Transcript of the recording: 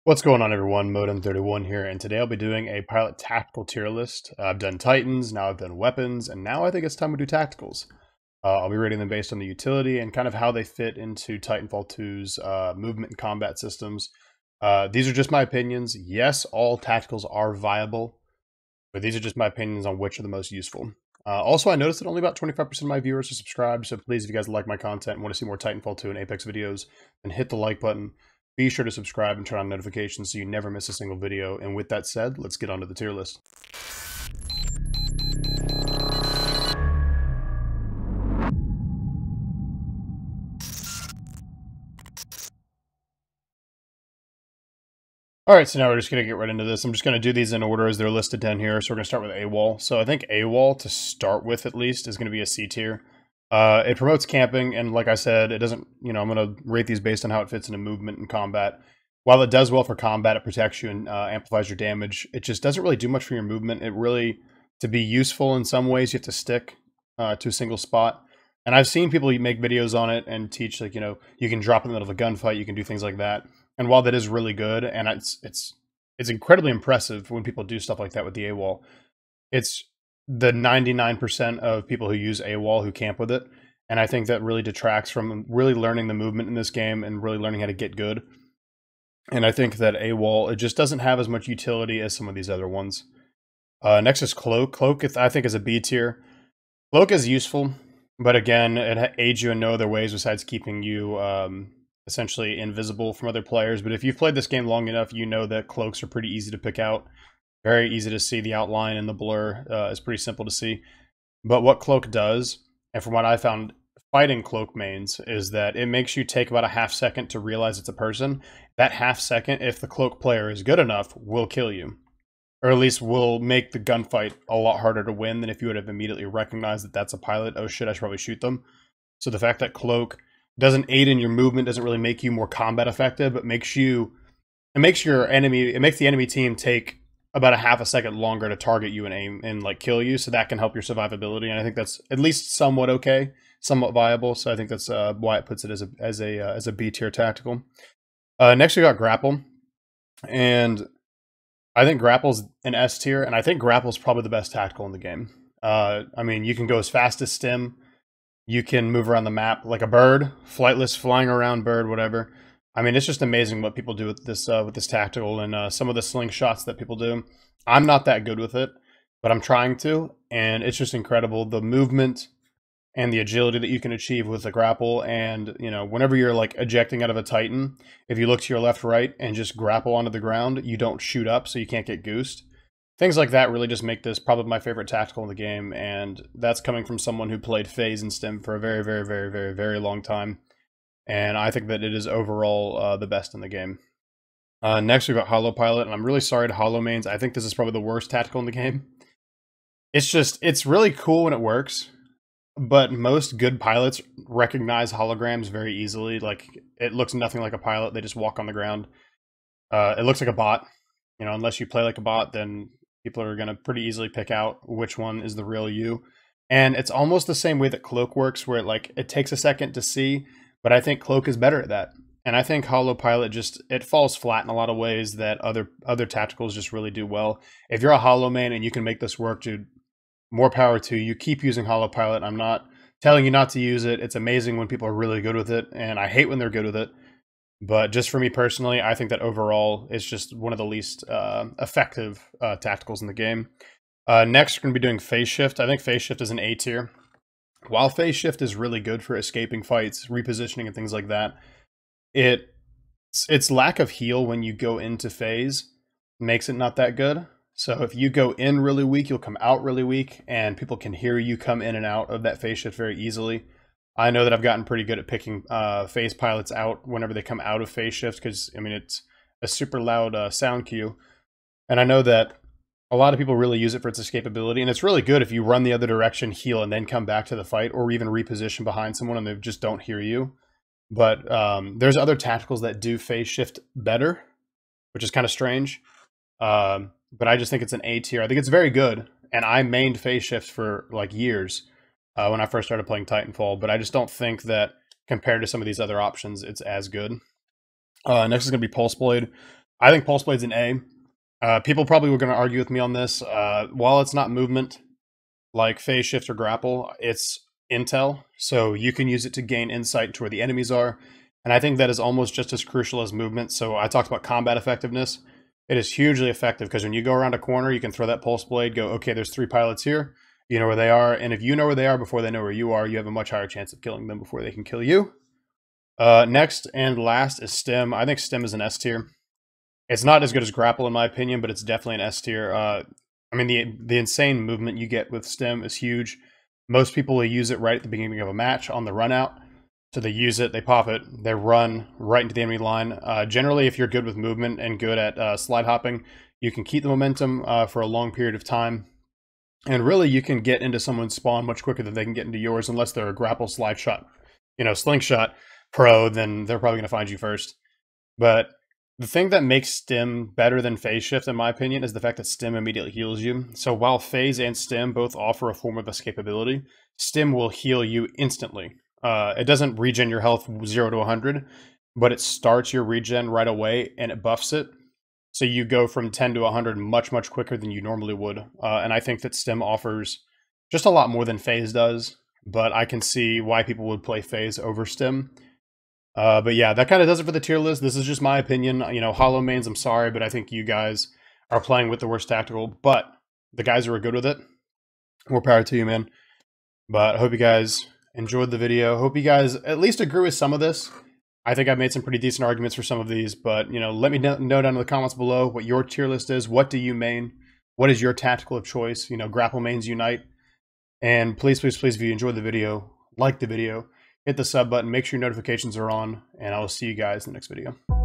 What's going on, everyone? Modem31 here, and today I'll be doing a pilot tactical tier list. I've done Titans, now I've done weapons, and now I think it's time to do tacticals. I'll be rating them based on the utility and kind of how they fit into Titanfall 2's movement and combat systems. These are just my opinions. Yes, all tacticals are viable, but these are just my opinions on which are the most useful. Also, I noticed that only about 25% of my viewers are subscribed, so please, if you guys like my content and want to see more Titanfall 2 and Apex videos, then hit the like button. Be sure to subscribe and turn on notifications so you never miss a single video. And with that said, let's get on to the tier list. Alright, so now we're just going to get right into this. I'm just going to do these in order as they're listed down here. So we're going to start with AWOL. So I think AWOL, to start with at least, is going to be a C tier. It promotes camping, and like I said, it doesn't, I'm going to rate these based on how it fits into movement and combat. While it does well for combat, it protects you and amplifies your damage. It just doesn't really do much for your movement. It really, to be useful in some ways, you have to stick to a single spot. And I've seen people make videos on it and teach, like, you can drop in the middle of a gunfight, you can do things like that. And while that is really good, and it's incredibly impressive when people do stuff like that with the AWOL, it's the 99% of people who use AWOL who camp with it. And I think that really detracts from really learning the movement in this game and really learning how to get good. And I think that AWOL, it just doesn't have as much utility as some of these other ones. Next is Cloak. Cloak, I think, is a B tier. Cloak is useful, but again, it aids you in no other ways besides keeping you essentially invisible from other players. But if you've played this game long enough, you know that cloaks are pretty easy to pick out. Very easy to see. The outline and the blur is pretty simple to see. But what Cloak does, and from what I found fighting Cloak mains, is that it makes you take about a half second to realize it's a person. That half second, if the Cloak player is good enough, will kill you. Or at least will make the gunfight a lot harder to win than if you would have immediately recognized that that's a pilot. Oh shit, I should probably shoot them. So the fact that Cloak doesn't aid in your movement, doesn't really make you more combat effective, but it makes the enemy team take about a half a second longer to target you and aim and like kill you, so that can help your survivability. And I think that's at least somewhat okay, somewhat viable. So I think that's why it puts it as a B tier tactical. Next we got Grapple, and I think Grapple's an S tier, and I think Grapple's probably the best tactical in the game. I mean, you can go as fast as Stim. You can move around the map like a bird, flightless, flying around bird, whatever. I mean, it's just amazing what people do with this tactical, and some of the slingshots that people do. I'm not that good with it, but I'm trying to, and it's just incredible. The movement and the agility that you can achieve with the grapple, and whenever you're like ejecting out of a Titan, if you look to your left, right, and just grapple onto the ground, you don't shoot up, so you can't get goosed. Things like that really just make this probably my favorite tactical in the game, and that's coming from someone who played phase and Stim for a very, very, very, very, very long time. And I think that it is overall the best in the game. Next, we've got Holo Pilot, and I'm really sorry to Holo mains. I think this is probably the worst tactical in the game. It's really cool when it works, but most good pilots recognize holograms very easily. Like, it looks nothing like a pilot. They just walk on the ground. It looks like a bot. Unless you play like a bot, then people are going to pretty easily pick out which one is the real you. And it's almost the same way that Cloak works, where it takes a second to see, but I think Cloak is better at that. And I think Holo Pilot it falls flat in a lot of ways that other tacticals just really do well. If you're a Holo main and you can make this work, dude, more power to you. Keep using Holo Pilot. I'm not telling you not to use it. It's amazing when people are really good with it, and I hate when they're good with it. But just for me personally, I think that overall it's just one of the least effective tacticals in the game. Next, we're going to be doing Phase Shift. I think Phase Shift is an A tier. While Phase Shift is really good for escaping fights, repositioning, and things like that, its lack of heal when you go into phase makes it not that good. So if you go in really weak, you'll come out really weak, and people can hear you come in and out of that Phase Shift very easily. I know that I've gotten pretty good at picking phase pilots out whenever they come out of phase shift, because, I mean, it's a super loud sound cue. And I know that a lot of people really use it for its escapability, and it's really good if you run the other direction, heal, and then come back to the fight, or even reposition behind someone and they just don't hear you. But there's other tacticals that do phase shift better, which is kind of strange. But I just think it's an A tier. I think it's very good, and I mained phase shift for like years. When I first started playing Titanfall, but I just don't think that compared to some of these other options, it's as good. Next is going to be Pulse Blade. I think Pulse Blade's an A. People probably were going to argue with me on this. While it's not movement like phase shift or grapple, it's intel, so you can use it to gain insight to where the enemies are, and I think that is almost just as crucial as movement. So I talked about combat effectiveness. It is hugely effective because when you go around a corner, you can throw that Pulse Blade, go, okay, there's 3 pilots here, you know where they are, and if you know where they are before they know where you are, you have a much higher chance of killing them before they can kill you. Next and last is Stim. I think Stim is an S tier. It's not as good as Grapple in my opinion, but it's definitely an S tier. I mean, the insane movement you get with Stim is huge. Most people will use it right at the beginning of a match on the run out. So they use it, they pop it, they run right into the enemy line. Generally, if you're good with movement and good at slide hopping, you can keep the momentum for a long period of time. And really, you can get into someone's spawn much quicker than they can get into yours, unless they're a grapple slide shot, slingshot pro, then they're probably going to find you first. But the thing that makes Stim better than Phase Shift, in my opinion, is the fact that Stim immediately heals you. So while Phase and Stim both offer a form of escapability, Stim will heal you instantly. It doesn't regen your health 0 to 100, but it starts your regen right away and it buffs it. So you go from 10 to 100 much, much quicker than you normally would. And I think that Stim offers just a lot more than Phase does, but I can see why people would play Phase over Stim. But yeah, that kind of does it for the tier list. This is just my opinion. Holo mains, I'm sorry, but I think you guys are playing with the worst tactical. But the guys who are good with it, more power to you, man. But I hope you guys enjoyed the video. Hope you guys at least agree with some of this. I think I've made some pretty decent arguments for some of these, but let me know down in the comments below what your tier list is. What do you main? What is your tactical of choice? Grapple mains unite. And please, please, please, if you enjoyed the video, like the video, hit the sub button, make sure your notifications are on, and I will see you guys in the next video.